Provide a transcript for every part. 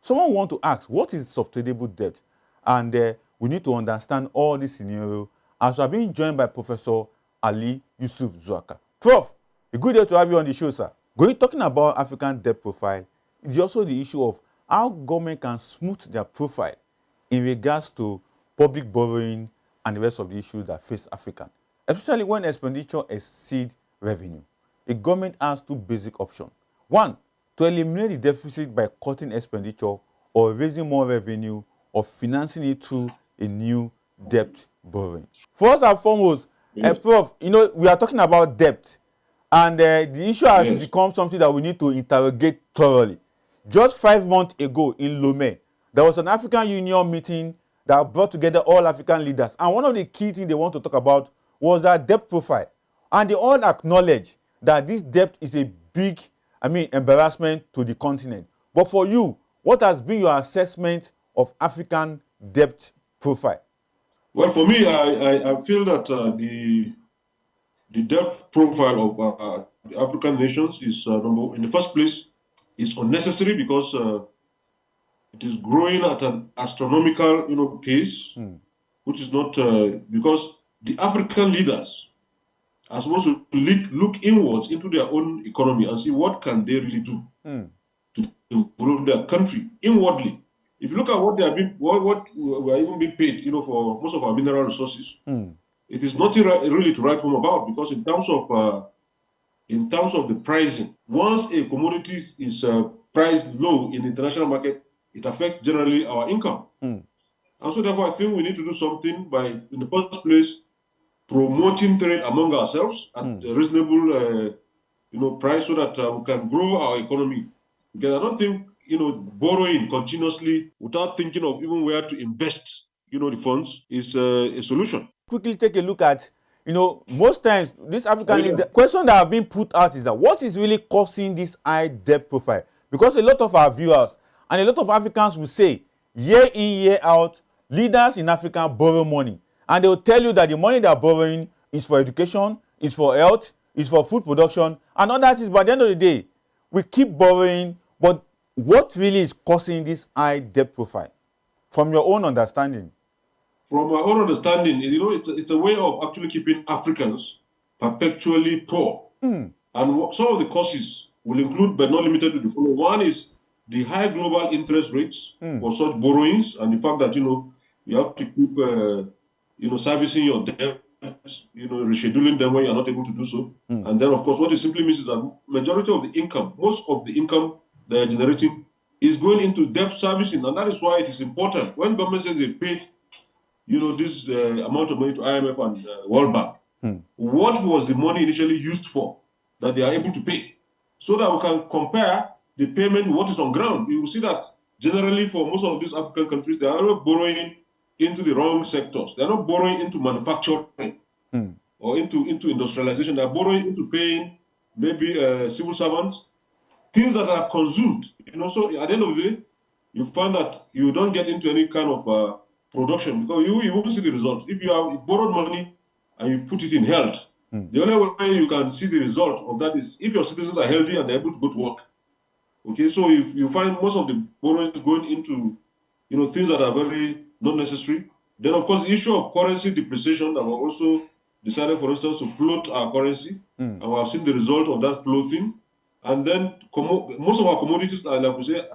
someone want to ask, what is sustainable debt? And we need to understand all this scenario as we are being joined by Professor Ali Yusuf Zoaka. Prof, a good day to have you on the show, sir. Talking about African debt profile, it's also the issue of how government can smooth their profile in regards to public borrowing and the rest of the issues that face Africans, especially when expenditure exceeds revenue. The government has two basic options. One, to eliminate the deficit by cutting expenditure or raising more revenue or financing it through a new debt borrowing. First and foremost, Prof, we are talking about debt, and the issue has become something that we need to interrogate thoroughly. Just 5 months ago in Lomé, there was an African Union meeting that brought together all African leaders, and one of the key things they want to talk about was that debt profile. And they all acknowledge that this debt is a big, embarrassment to the continent. But for you, what has been your assessment of African debt profile? Well, for me, I feel that the debt profile of the African nations is, in the first place, is unnecessary because it is growing at an astronomical, pace, which is not because the African leaders are supposed to look inwards into their own economy and see what can they really do to improve their country inwardly. If you look at what they have been, what we are even being paid, for most of our mineral resources, it is nothing really to write home about, because in terms of the pricing, once a commodity is priced low in the international market, it affects generally our income. And so therefore, I think we need to do something by, in the first place, promoting trade among ourselves at a reasonable price, so that we can grow our economy. Because I don't think borrowing continuously without thinking of even where to invest the funds is a solution. Quickly take a look at most times this African the question that have been put out is that what is really causing this high debt profile? Because a lot of our viewers and a lot of Africans will say, year in, year out, leaders in Africa borrow money. And they will tell you that the money they are borrowing is for education, is for health, is for food production, and all that is, but at the end of the day, we keep borrowing. But what really is causing this high debt profile, from your own understanding? From my own understanding, it's a way of actually keeping Africans perpetually poor. And some of the causes will include, but not limited to, the following. One is the high global interest rates for such borrowings, and the fact that you have to keep servicing your debt, rescheduling them when you are not able to do so. And then, of course, what it simply means is that majority of the income, most of the income they are generating, is going into debt servicing, and that is why it is important when government says they paid this amount of money to IMF and World Bank. What was the money initially used for that they are able to pay? So that we can compare the payment with what is on ground. You will see that generally for most of these African countries, they are not borrowing into the wrong sectors. They are not borrowing into manufacturing or into industrialization. They are borrowing into paying maybe civil servants, things that are consumed. So at the end of the day, you find that you don't get into any kind of production, because you won't see the results. If you have borrowed money and you put it in health, the only way you can see the result of that is if your citizens are healthy and they're able to go to work. Okay, so if you find most of the borrowings going into things that are very not necessary, then of course the issue of currency depreciation, that we also decided, for instance, to float our currency, and we have seen the result of that floating. And then most of our commodities are, like we say,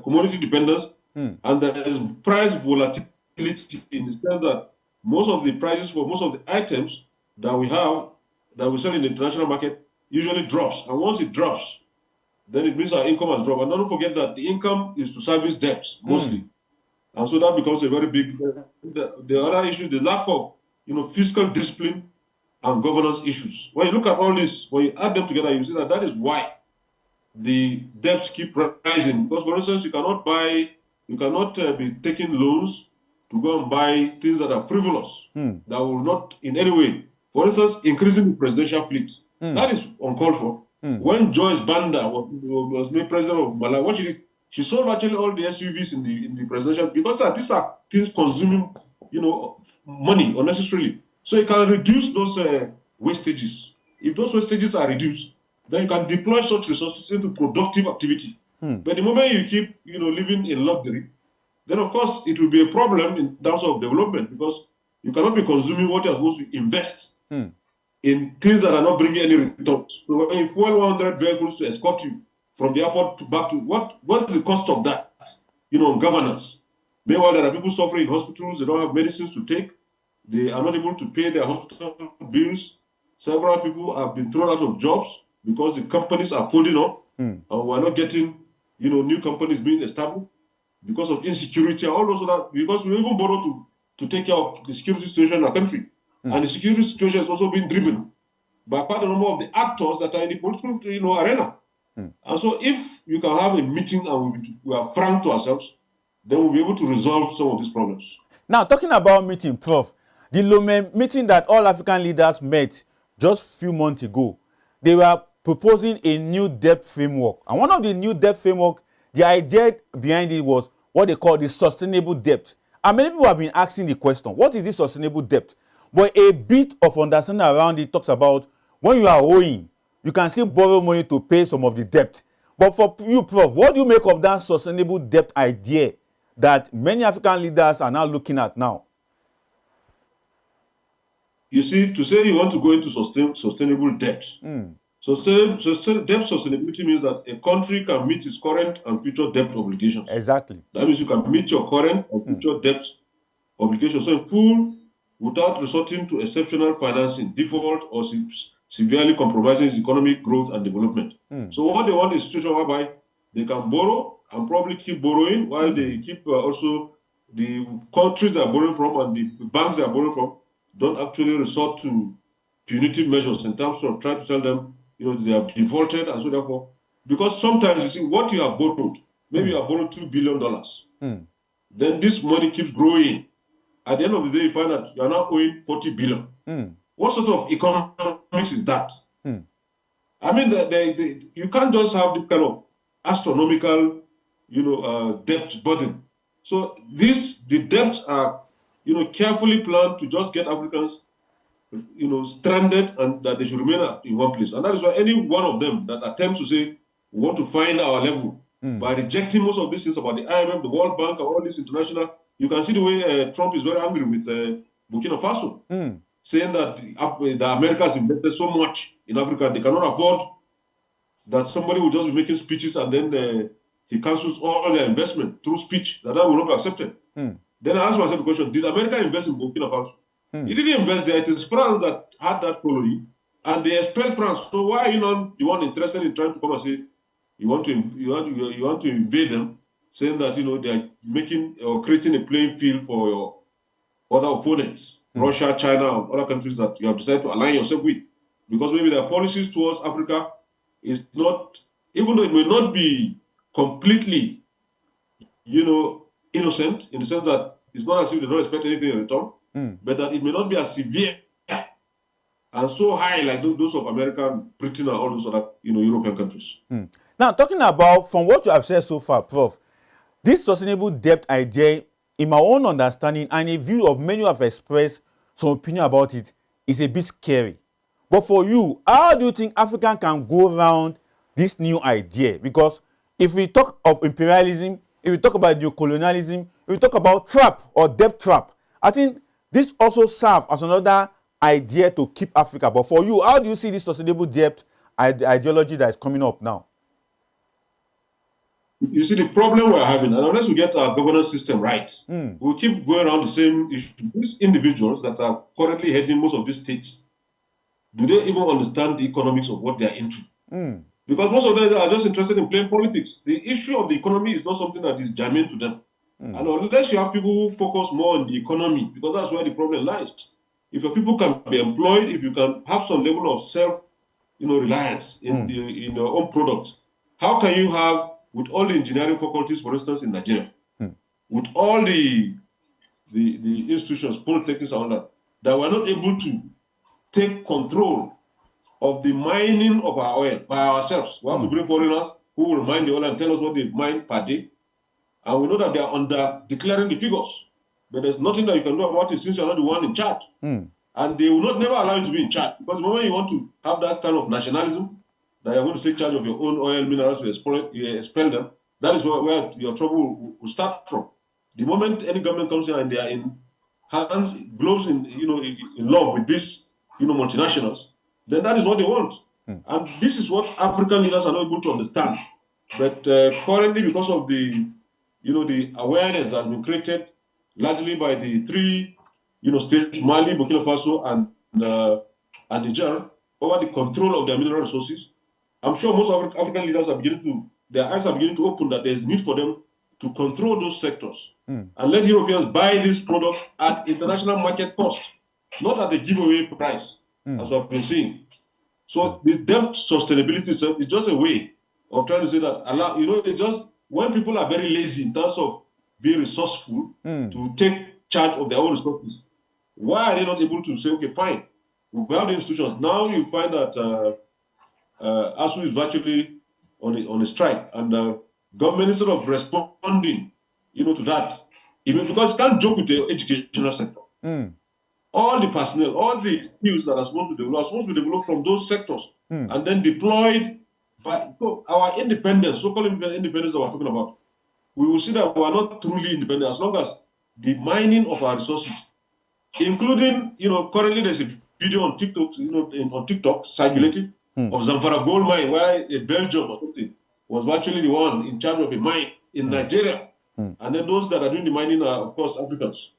commodity dependence. And there is price volatility in the sense that most of the prices for most of the items that we have, that we sell in the international market, usually drops. And once it drops, then it means our income has dropped. And don't forget that the income is to service debts mostly. And so that becomes a very big, the other issue, the lack of fiscal discipline and governance issues. When you look at all this, when you add them together, you see that that is why the debts keep rising. Because, for instance, you cannot be taking loans to go and buy things that are frivolous, that will not in any way, for instance, increasing the presidential fleet. That is uncalled for. When Joyce Banda was made president of Malawi, what she did, she sold actually all the SUVs in the presidential, because these are things consuming money unnecessarily. So you can reduce those wastages. If those wastages are reduced, then you can deploy such resources into productive activity. But the moment you keep, living in luxury, then of course it will be a problem in terms of development, because you cannot be consuming what you're supposed to invest in things that are not bringing any returns. So when you fuel 100 vehicles to escort you from the airport back to what's the cost of that? Governance. Meanwhile, there are people suffering in hospitals. They don't have medicines to take. They are not able to pay their hospital bills. Several people have been thrown out of jobs because the companies are folding up, and we're not getting, new companies being established because of insecurity. All those that, because we even borrow to take care of the security situation in our country, and the security situation is also being driven by quite a number of the actors that are in the political, arena. And so, if you can have a meeting and we are frank to ourselves, then we'll be able to resolve some of these problems. Now, talking about meeting, Prof, the Lomé meeting that all African leaders met just a few months ago, they were proposing a new debt framework. And one of the new debt framework, the idea behind it was what they call the sustainable debt. And many people have been asking the question, what is this sustainable debt? But a bit of understanding around it talks about when you are owing, you can still borrow money to pay some of the debt. But for you, Prof, what do you make of that sustainable debt idea that many African leaders are now looking at now? You see, to say you want to go into sustainable debt, debt sustainability means that a country can meet its current and future debt obligations. Exactly. That means you can meet your current and future debt obligations in full without resorting to exceptional financing, default, or severely compromising economic growth and development. So what they want is a situation whereby they can borrow and probably keep borrowing while they keep also the countries they are borrowing from and the banks they are borrowing from don't actually resort to punitive measures in terms of trying to tell them, they have defaulted, and so therefore, because sometimes you see what you have borrowed, maybe you have borrowed $2 billion, then this money keeps growing. At the end of the day, you find that you are now owing 40 billion. What sort of economics is that? I mean, you can't just have this kind of astronomical, debt burden. So the debts are, carefully planned to just get Africans, stranded, and that they should remain in one place. And that is why any one of them that attempts to say, we want to find our level by rejecting most of these things about the IMF, the World Bank, and all this international, you can see the way Trump is very angry with Burkina Faso, saying that the Americans invested so much in Africa, they cannot afford that somebody will just be making speeches and then he cancels all their investment through speech, that will not be accepted. Then I ask myself the question, did America invest in Burkina Faso? It didn't invest there. It is France that had that colony, and they expelled France. So why are you not the one interested in trying to come and say you want to invade them, saying that they are making or creating a playing field for your other opponents, Russia, China, and other countries that you have decided to align yourself with, because maybe their policies towards Africa is not, even though it may not be completely, innocent in the sense that it's not as if they don't expect anything in return, but that it may not be as severe and so high like those of America, Britain, and all those other European countries. Now, talking about, from what you have said so far, Prof, this sustainable debt idea, in my own understanding and a view of many who have expressed some opinion about it, is a bit scary. But for you, how do you think Africa can go around this new idea? Because if we talk of imperialism, if we talk about neocolonialism, if we talk about trap or debt trap, I think this also serves as another idea to keep Africa. But for you, how do you see this sustainable debt ideology that is coming up now? You see, the problem we're having, and unless we get our governance system right, we'll keep going around the same issue. These individuals that are currently heading most of these states, do they even understand the economics of what they are into? Because most of them are just interested in playing politics. The issue of the economy is not something that is germane to them. And unless you have people who focus more on the economy, because that's where the problem lies. If your people can be employed, if you can have some level of self, reliance in your own product, how can you have, with all the engineering faculties, for instance, in Nigeria, with all the institutions, polytechnics, and all that were not able to take control of the mining of our oil by ourselves? We have to bring foreigners who will mine the oil and tell us what they mine per day. And we know that they are under declaring the figures. But there's nothing that you can do about it since you're not the one in charge. And they will never allow you to be in charge. Because the moment you want to have that kind of nationalism, that you're going to take charge of your own oil minerals, you expel them, that is where your trouble will start from. The moment any government comes here and they are in gloves in love with these multinationals, then that is what they want. And this is what African leaders are not able to understand. But currently, because of the awareness that has been created largely by the three states, Mali, Burkina Faso, and Niger, over the control of their mineral resources, I'm sure most African leaders are their eyes are beginning to open that there's need for them to control those sectors and let Europeans buy these products at international market cost, not at a giveaway price, as I've been seeing. So the debt sustainability is just a way of trying to say that it's just when people are very lazy in terms of being resourceful to take charge of their own resources, why are they not able to say, okay, fine, we have the institutions. Now you find that ASU is virtually on a strike, and government, instead of responding, to that, even because you can't joke with the educational sector. All the personnel, all the skills that are supposed to be developed from those sectors, and then deployed by our independence, so-called independence that we're talking about. We will see that we are not truly independent as long as the mining of our resources, including, currently there's a video on TikTok, on TikTok circulating of Zamfara gold mine, where a Belgium or something was virtually the one in charge of a mine in Nigeria. And then those that are doing the mining are, of course, Africans.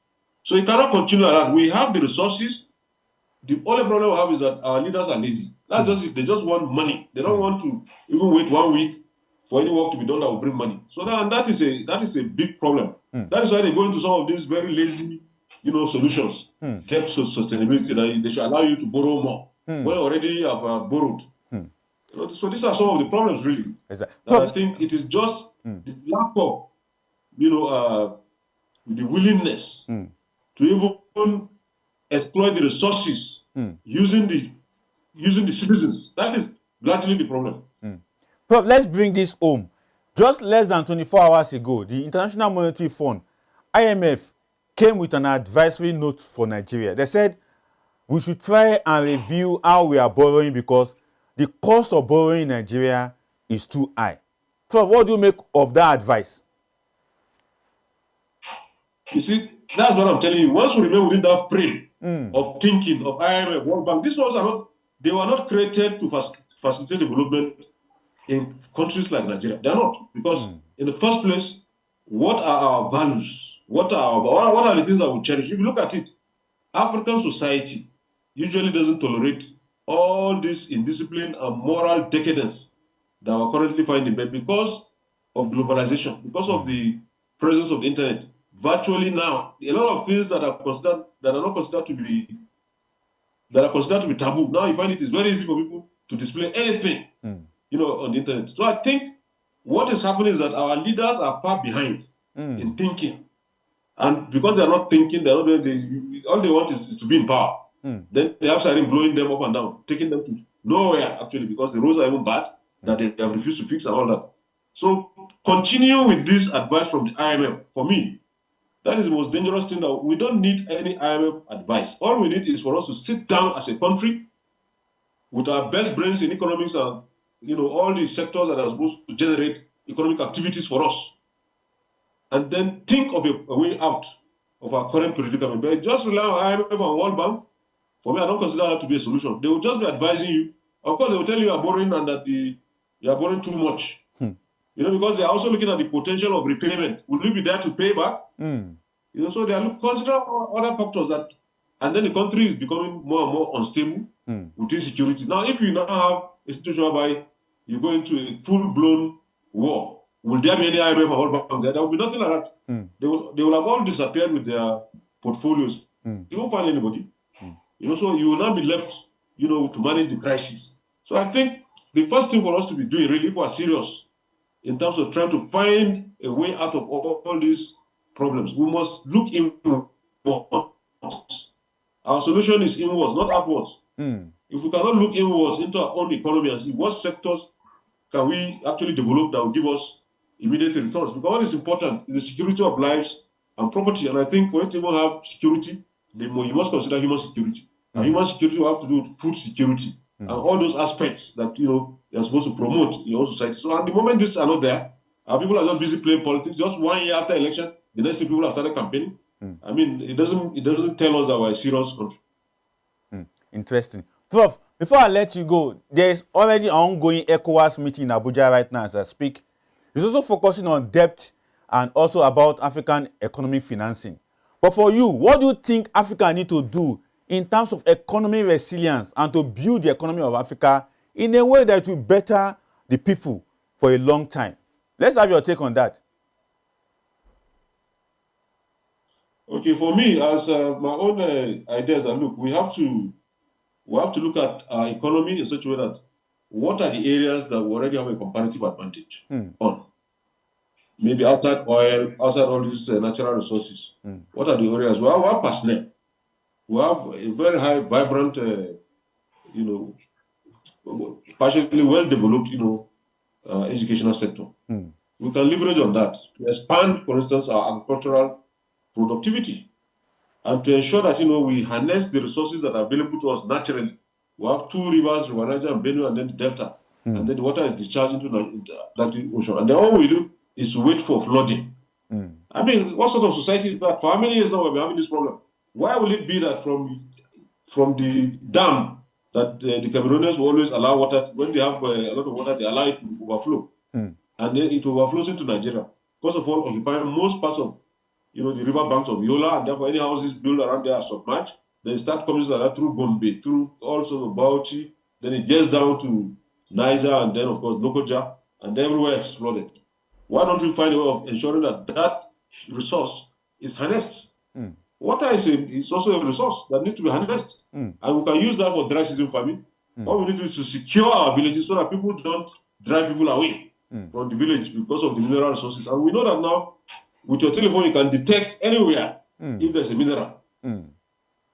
So it cannot continue like that. We have the resources. The only problem we have is that our leaders are lazy. That's just it. They just want money. They don't want to even wait 1 week for any work to be done that will bring money. So that is a big problem. That is why they go into some of these very lazy, solutions. Debt sustainability, that they should allow you to borrow more when you already have borrowed. So these are some of the problems, really. Exactly. I think it is just the lack of, the willingness to even exploit the resources using the citizens. That is largely the problem. Prof, let's bring this home. Just less than 24 hours ago, the International Monetary Fund, IMF, came with an advisory note for Nigeria. They said we should try and review how we are borrowing because the cost of borrowing in Nigeria is too high. Prof, what do you make of that advice? You see, that's what I'm telling you. Once we remain within that frame of thinking of IMF, World Bank, these ones they were not created to facilitate development in countries like Nigeria. They are not. Because in the first place, what are our values? What are the things that we cherish? If you look at it, African society usually doesn't tolerate all this indiscipline and moral decadence that we're currently finding. But because of globalization, because of the presence of the internet, virtually now, a lot of things that are considered to be taboo. Now you find it is very easy for people to display anything, on the internet. So I think what is happening is that our leaders are far behind in thinking, and because they are not thinking, all they want is to be in power. Then they have started blowing them up and down, taking them to nowhere actually, because the roads are even bad that they have refused to fix and all that. So continue with this advice from the IMF. For me, that is the most dangerous thing. That we don't need any IMF advice. All we need is for us to sit down as a country with our best brains in economics and all the sectors that are supposed to generate economic activities for us, and then think of a way out of our current predicament. But just rely on IMF and World Bank, for me, I don't consider that to be a solution. They will just be advising you. Of course, they will tell you are borrowing and that you are borrowing too much. Because they are also looking at the potential of repayment. Will you be there to pay back? So they are considering other factors and then the country is becoming more and more unstable with insecurity. Now, if you now have a situation whereby you go into a full-blown war, will there be any IMF or World Bank there? There will be nothing like that. They will have all disappeared with their portfolios. You won't find anybody. So you will not be left, to manage the crisis. So I think the first thing for us to be doing, really, if we are serious in terms of trying to find a way out of all these problems, we must look inwards. Our solution is inwards, not outwards. If we cannot look inwards into our own economy and see what sectors can we actually develop that will give us immediate returns, because what is important is the security of lives and property. And I think for it to even have security, you must consider human security. And human security will have to do with food security. and all those aspects that you're supposed to promote in your own society. So at the moment these are not there, people are just busy playing politics. Just 1 year after election, the next thing people have started campaigning. I mean, it doesn't tell us that we're a serious country. Interesting. Prof, before I let you go, there is already an ongoing ECOWAS meeting in Abuja right now as I speak. It's also focusing on debt and also about African economic financing. But for you, what do you think Africa need to do in terms of economic resilience and to build the economy of Africa in a way that will better the people for a long time? Let's have your take on that. Okay, for me, as my own ideas are, look, we have to look at our economy in such a way that what are the areas that we already have a comparative advantage on? Maybe outside oil, outside all these natural resources. What are the areas? We have personnel. We have a very high, vibrant, partially well-developed, educational sector. We can leverage on that to expand, for instance, our agricultural productivity, and to ensure that we harness the resources that are available to us naturally. We have 2 rivers, River Niger and Benue, and then the Delta, and then the water is discharged into the Atlantic Ocean. And then all we do is to wait for flooding. I mean, what sort of society is that? For how many years now we've been having this problem? Why will it be that from the dam that the Cameroonians will always allow water, when they have a lot of water, they allow it to overflow, and then it overflows into Nigeria? First of all, occupying most parts of the river banks of Yola, and therefore any houses built around there are submerged. Then it starts coming like that through Gombe, through all sorts of Bauchi, then it gets down to Niger, and then of course Lokoja, and everywhere it's flooded. Why don't we find a way of ensuring that resource is harnessed? Water is also a resource that needs to be harnessed, and we can use that for dry season farming. All we need to do is to secure our villages so that people don't drive people away from the village because of the mineral resources. And we know that now, with your telephone, you can detect anywhere if there's a mineral,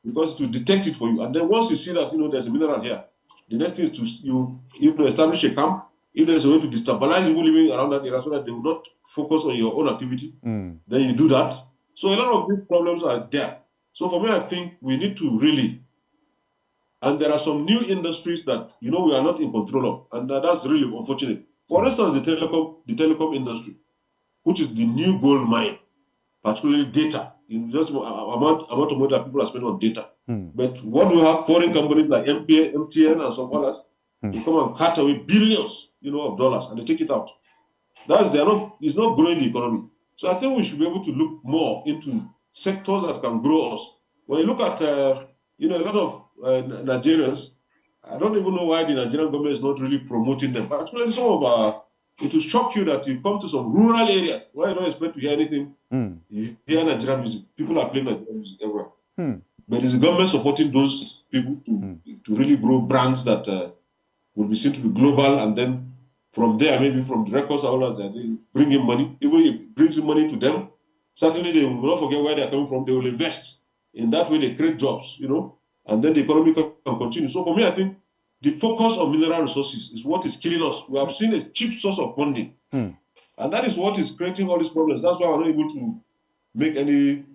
because it will detect it for you. And then once you see that there's a mineral here, the next thing is to establish a camp. If there's a way to destabilize people living around that area so that they will not focus on your own activity, then you do that. So a lot of these problems are there. So for me, I think we need to really, and there are some new industries that we are not in control of, and that's really unfortunate. For instance, the telecom industry, which is the new gold mine, particularly data. Just amount of money that people are spending on data. But what do we have? Foreign companies like MTN and some others, they come and cut away billions, of dollars, and they take it out. It's not growing the economy. So I think we should be able to look more into sectors that can grow us. When you look at, a lot of Nigerians, I don't even know why the Nigerian government is not really promoting them. Particularly some of it will shock you that you come to some rural areas where you don't expect to hear anything. You hear Nigerian music. People are playing Nigerian music everywhere. But is the government supporting those people to really grow brands that will be seen to be global, and then from there, maybe from the records, all that, they bring in money. Even if it brings in money to them, certainly they will not forget where they're coming from. They will invest. In that way, they create jobs, and then the economy can continue. So for me, I think the focus on mineral resources is what is killing us. We have seen a cheap source of funding. And that is what is creating all these problems. That's why we're not able to make any,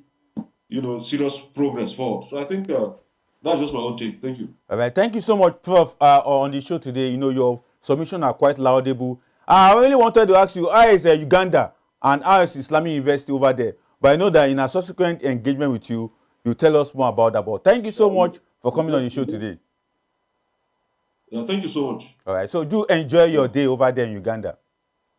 serious progress forward. So I think that's just my own take. Thank you. All right. Thank you so much, Prof, on the show today. Your submissions are quite laudable. I really wanted to ask you, how is Uganda and how is Islamic University over there? But I know that in a subsequent engagement with you, you'll tell us more about that. But thank you so much for coming on the show today. Yeah, thank you so much. All right. So do enjoy your day over there in Uganda.